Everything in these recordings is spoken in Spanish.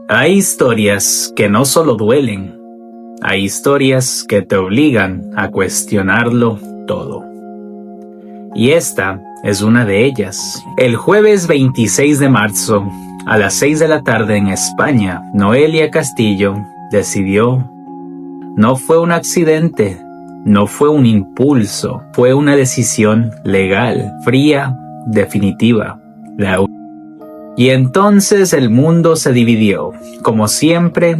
Hay historias que no solo duelen, hay historias que te obligan a cuestionarlo todo. Y esta es una de ellas. El jueves 26 de marzo, a las 6 de la tarde en España, Noelia Castillo decidió. No fue un accidente, no fue un impulso, fue una decisión legal, fría, definitiva. Y entonces el mundo se dividió, como siempre,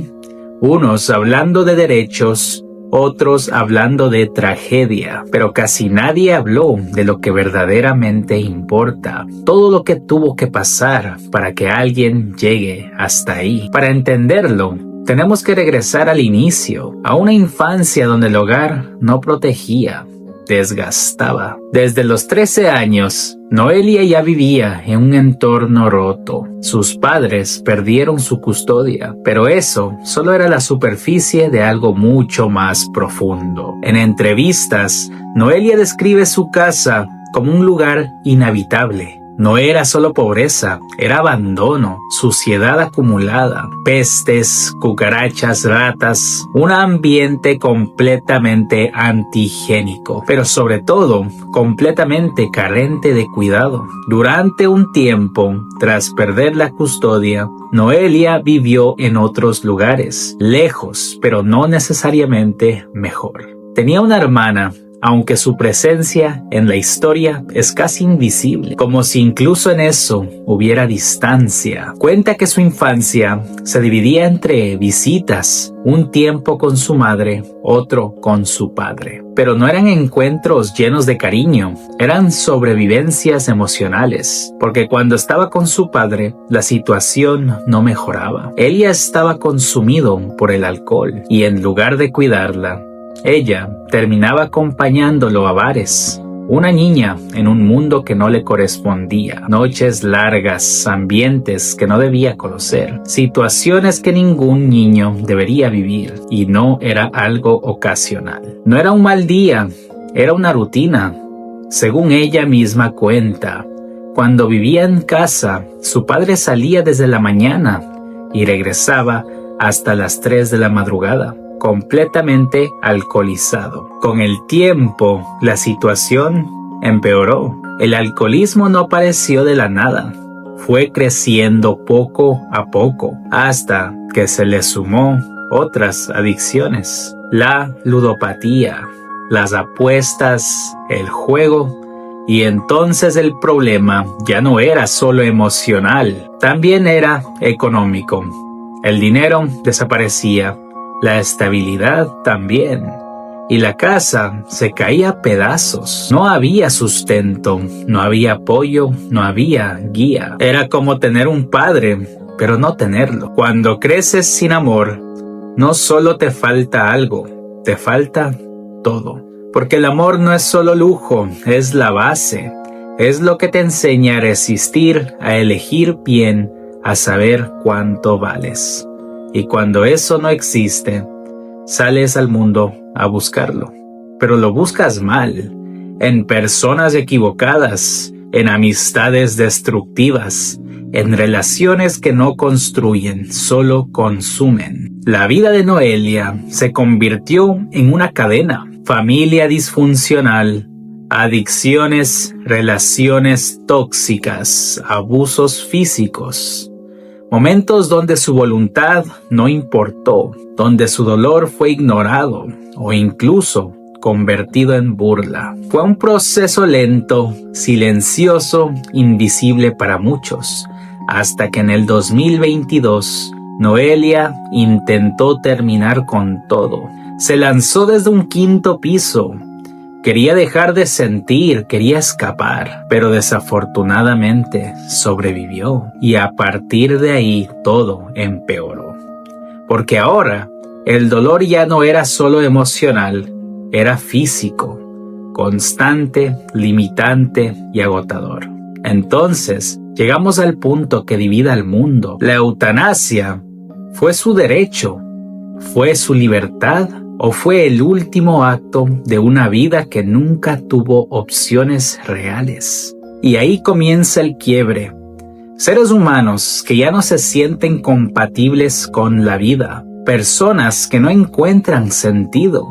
unos hablando de derechos, otros hablando de tragedia, pero casi nadie habló de lo que verdaderamente importa, todo lo que tuvo que pasar para que alguien llegue hasta ahí. Para entenderlo, tenemos que regresar al inicio, a una infancia donde el hogar no protegía, desgastaba. Desde los 13 años, Noelia ya vivía en un entorno roto. Sus padres perdieron su custodia, pero eso solo era la superficie de algo mucho más profundo. En entrevistas, Noelia describe su casa como un lugar inhabitable. No era solo pobreza, era abandono, suciedad acumulada, pestes, cucarachas, ratas, un ambiente completamente antihigiénico, pero sobre todo completamente carente de cuidado. Durante un tiempo, tras perder la custodia, Noelia vivió en otros lugares, lejos, pero no necesariamente mejor. Tenía una hermana, aunque su presencia en la historia es casi invisible, como si incluso en eso hubiera distancia. Cuenta que su infancia se dividía entre visitas, un tiempo con su madre, otro con su padre. Pero no eran encuentros llenos de cariño, eran sobrevivencias emocionales, porque cuando estaba con su padre, la situación no mejoraba. Él ya estaba consumido por el alcohol, y en lugar de cuidarla, ella terminaba acompañándolo a bares, una niña en un mundo que no le correspondía, noches largas, ambientes que no debía conocer, situaciones que ningún niño debería vivir, y no era algo ocasional. No era un mal día, era una rutina. Según ella misma cuenta, cuando vivía en casa, su padre salía desde la mañana y regresaba hasta las 3 de la madrugada. Completamente alcoholizado. Con el tiempo, la situación empeoró. El alcoholismo no apareció de la nada. Fue creciendo poco a poco, hasta que se le sumó otras adicciones. La ludopatía, las apuestas, el juego, y entonces el problema ya no era solo emocional, también era económico. El dinero desaparecía. La estabilidad también, y la casa se caía a pedazos. No había sustento, no había apoyo, no había guía. Era como tener un padre, pero no tenerlo. Cuando creces sin amor, no solo te falta algo, te falta todo. Porque el amor no es solo lujo, es la base. Es lo que te enseña a resistir, a elegir bien, a saber cuánto vales. Y cuando eso no existe, sales al mundo a buscarlo. Pero lo buscas mal, en personas equivocadas, en amistades destructivas, en relaciones que no construyen, solo consumen. La vida de Noelia se convirtió en una cadena. Familia disfuncional, adicciones, relaciones tóxicas, abusos físicos. Momentos donde su voluntad no importó, donde su dolor fue ignorado o incluso convertido en burla. Fue un proceso lento, silencioso, invisible para muchos, hasta que en el 2022 Noelia intentó terminar con todo. Se lanzó desde un 5º piso. Quería dejar de sentir, quería escapar, pero desafortunadamente sobrevivió, y a partir de ahí todo empeoró. Porque ahora el dolor ya no era solo emocional, era físico, constante, limitante y agotador. Entonces llegamos al punto que divide al mundo. La eutanasia fue su derecho, fue su libertad, ¿o fue el último acto de una vida que nunca tuvo opciones reales? Y ahí comienza el quiebre. Seres humanos que ya no se sienten compatibles con la vida. Personas que no encuentran sentido,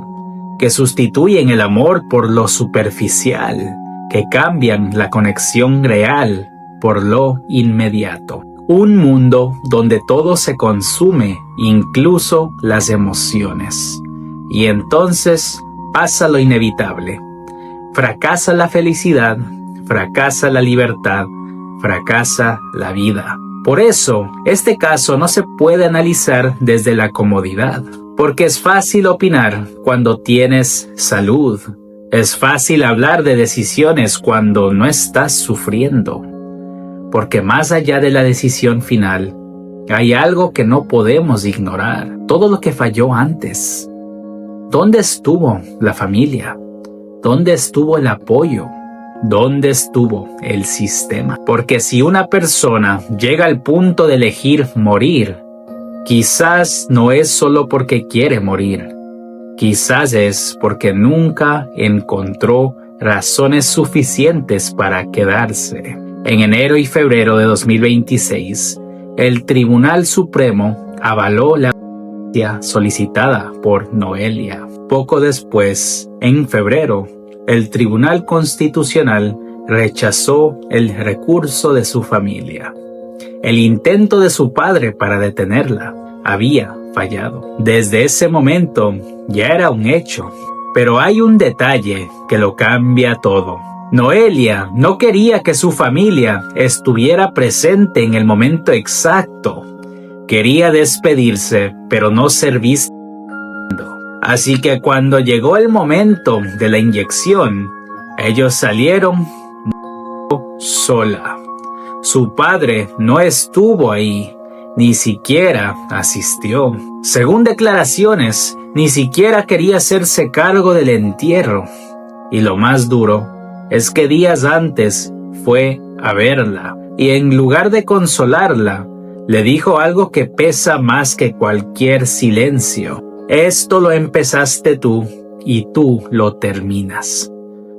que sustituyen el amor por lo superficial, que cambian la conexión real por lo inmediato. Un mundo donde todo se consume, incluso las emociones. Y entonces pasa lo inevitable. Fracasa la felicidad, fracasa la libertad, fracasa la vida. Por eso, este caso no se puede analizar desde la comodidad, porque es fácil opinar cuando tienes salud. Es fácil hablar de decisiones cuando no estás sufriendo, porque más allá de la decisión final, hay algo que no podemos ignorar, todo lo que falló antes. ¿Dónde estuvo la familia? ¿Dónde estuvo el apoyo? ¿Dónde estuvo el sistema? Porque si una persona llega al punto de elegir morir, quizás no es solo porque quiere morir. Quizás es porque nunca encontró razones suficientes para quedarse. En enero y febrero de 2026, el Tribunal Supremo avaló la justicia solicitada por Noelia. Poco después, en febrero, el Tribunal Constitucional rechazó el recurso de su familia. El intento de su padre para detenerla había fallado. Desde ese momento ya era un hecho, pero hay un detalle que lo cambia todo. Noelia no quería que su familia estuviera presente en el momento exacto. Quería despedirse, pero no ser vista. Así que cuando llegó el momento de la inyección, ellos salieron sola. Su padre no estuvo ahí, ni siquiera asistió. Según declaraciones, ni siquiera quería hacerse cargo del entierro. Y lo más duro es que días antes fue a verla y en lugar de consolarla, le dijo algo que pesa más que cualquier silencio. Esto lo empezaste tú y tú lo terminas.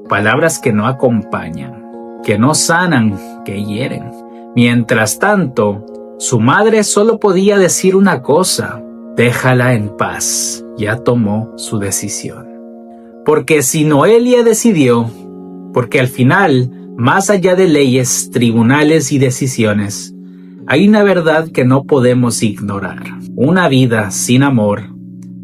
Palabras que no acompañan, que no sanan, que hieren. Mientras tanto, su madre solo podía decir una cosa: déjala en paz, ya tomó su decisión. Porque si Noelia decidió, porque al final, más allá de leyes, tribunales y decisiones, hay una verdad que no podemos ignorar. Una vida sin amor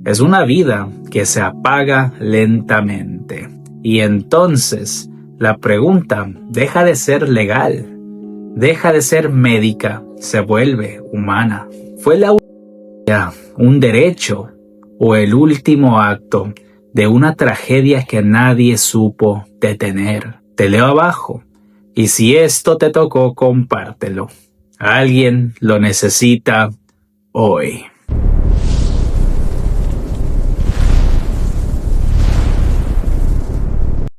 es una vida que se apaga lentamente. Y entonces, la pregunta deja de ser legal, deja de ser médica, se vuelve humana. ¿Fue la humanidad un derecho o el último acto de una tragedia que nadie supo detener? Te leo abajo, y si esto te tocó, compártelo. Alguien lo necesita hoy.